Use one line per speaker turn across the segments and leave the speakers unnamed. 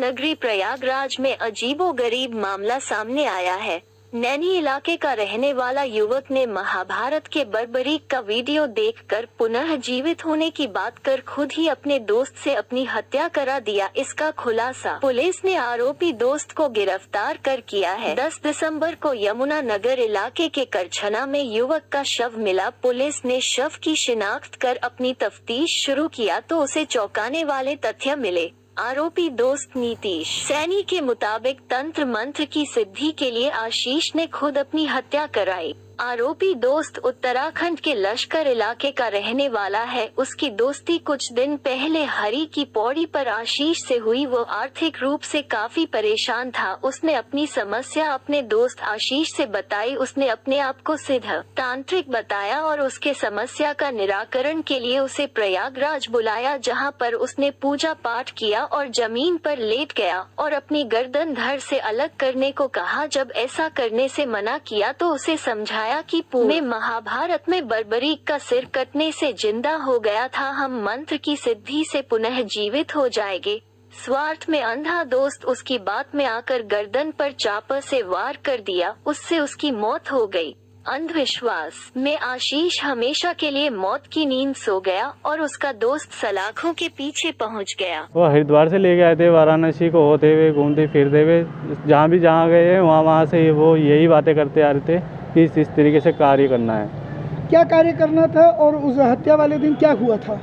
नगरी प्रयागराज में अजीबोगरीब मामला सामने आया है। नैनी इलाके का रहने वाला युवक ने महाभारत के बर्बरीक का वीडियो देखकर पुनः जीवित होने की बात कर खुद ही अपने दोस्त से अपनी हत्या करा दिया। इसका खुलासा पुलिस ने आरोपी दोस्त को गिरफ्तार कर किया है। 10 दिसंबर को यमुना नगर इलाके के करछना में युवक का शव मिला। पुलिस ने शव की शिनाख्त कर अपनी तफ्तीश शुरू किया तो उसे चौंकाने वाले तथ्य मिले। आरोपी दोस्त नीतीश सैनी के मुताबिक तंत्र मंत्र की सिद्धि के लिए आशीष ने खुद अपनी हत्या कराई। आरोपी दोस्त उत्तराखंड के लश्कर इलाके का रहने वाला है। उसकी दोस्ती कुछ दिन पहले हरी की पौड़ी पर आशीष से हुई। वो आर्थिक रूप से काफी परेशान था। उसने अपनी समस्या अपने दोस्त आशीष से बताई। उसने अपने आप को सिद्ध तांत्रिक बताया और उसके समस्या का निराकरण के लिए उसे प्रयागराज बुलाया, जहां पर उसने पूजा पाठ किया और जमीन पर लेट गया और अपनी गर्दन धड़ से अलग करने को कहा। जब ऐसा करने से मना किया तो उसे समझाया कि पूरे महाभारत में बर्बरीक का सिर कटने से जिंदा हो गया था। हम मंत्र की सिद्धि से पुनः जीवित हो जाएंगे। स्वार्थ में अंधा दोस्त उसकी बात में आकर गर्दन पर चापर से वार कर दिया। उससे उसकी मौत हो गई। अंधविश्वास में आशीष हमेशा के लिए मौत की नींद सो गया और उसका दोस्त सलाखों के पीछे पहुंच गया।
वो हरिद्वार से लेके आए थे, वाराणसी को होते हुए घूमते फिरते हुए जहाँ गए हैं वहाँ से वो यही बातें करते आ रहे थे कि इस तरीके से कार्य करना है।
क्या कार्य करना था और उस हत्या वाले दिन क्या हुआ था?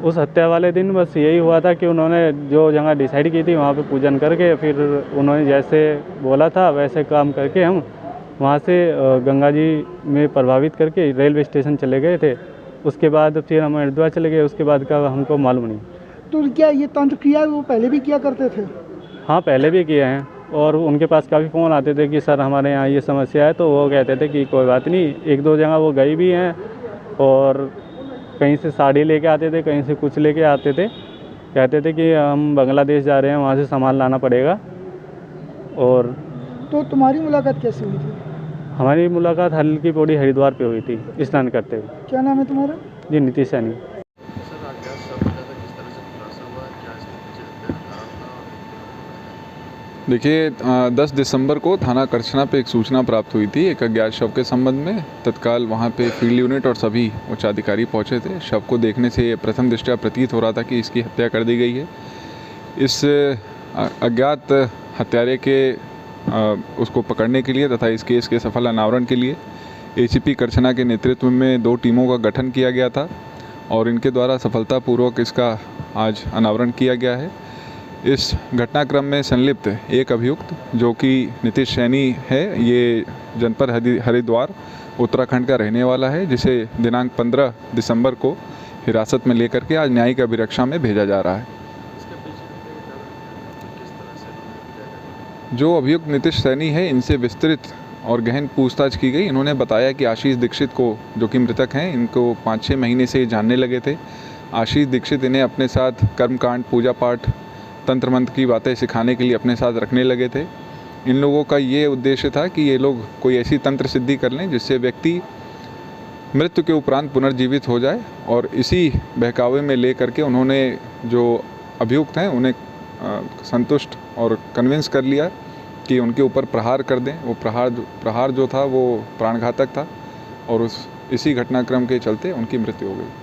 उस हत्या वाले दिन बस यही हुआ था कि उन्होंने जो जगह डिसाइड की थी वहाँ पे पूजन करके फिर उन्होंने जैसे बोला था वैसे काम करके हम वहाँ से गंगा जी में प्रभावित करके रेलवे स्टेशन चले गए थे। उसके बाद फिर हम हरिद्वार चले गए। उसके बाद का हमको मालूम नहीं।
तो क्या ये तंत्र क्रिया वो पहले भी किया करते थे?
हाँ, पहले भी किए हैं और उनके पास काफ़ी फ़ोन आते थे कि सर हमारे यहाँ ये समस्या है, तो वो कहते थे कि कोई बात नहीं। 1-2 जगह वो गए भी हैं और कहीं से साड़ी लेके आते थे, कहीं से कुछ लेके आते थे। कहते थे कि हम बांग्लादेश जा रहे हैं, वहाँ से सामान लाना पड़ेगा। और
तो तुम्हारी मुलाकात कैसे हुई थी?
हमारी मुलाकात हल की पौड़ी हरिद्वार पे हुई थी स्नान करते हुए।
क्या नाम है तुम्हारा?
जी, नीतीश सैनी।
देखिए, 10 दिसंबर को थाना करछना पे एक सूचना प्राप्त हुई थी एक अज्ञात शव के संबंध में। तत्काल वहां पे फील्ड यूनिट और सभी उच्चाधिकारी पहुंचे थे। शव को देखने से प्रथम दृष्टया प्रतीत हो रहा था कि इसकी हत्या कर दी गई है। इस अज्ञात हत्यारे के उसको पकड़ने के लिए तथा इस केस के सफल अनावरण के लिए एसीपी करछना के नेतृत्व में 2 टीमों का गठन किया गया था और इनके द्वारा सफलतापूर्वक इसका आज अनावरण किया गया है। इस घटनाक्रम में संलिप्त एक अभियुक्त जो कि नीतीश सैनी है, ये जनपद हरिद्वार उत्तराखंड का रहने वाला है, जिसे दिनांक 15 दिसंबर को हिरासत में लेकर के आज न्यायिक अभिरक्षा में भेजा जा रहा है। जो अभियुक्त नीतीश सैनी है, इनसे विस्तृत और गहन पूछताछ की गई। इन्होंने बताया कि आशीष दीक्षित को, जो कि मृतक हैं, इनको 5-6 महीने से जानने लगे थे। आशीष दीक्षित इन्हें अपने साथ कर्मकांड, पूजा पाठ, तंत्र मंत्र की बातें सिखाने के लिए अपने साथ रखने लगे थे। इन लोगों का ये उद्देश्य था कि ये लोग कोई ऐसी तंत्र सिद्धि कर लें जिससे व्यक्ति मृत्यु के उपरांत पुनर्जीवित हो जाए, और इसी बहकावे में ले करके उन्होंने जो अभियुक्त हैं उन्हें संतुष्ट और कन्विंस कर लिया कि उनके ऊपर प्रहार कर दें। वो प्रहार जो था वो प्राणघातक था और इसी घटनाक्रम के चलते उनकी मृत्यु हो गई।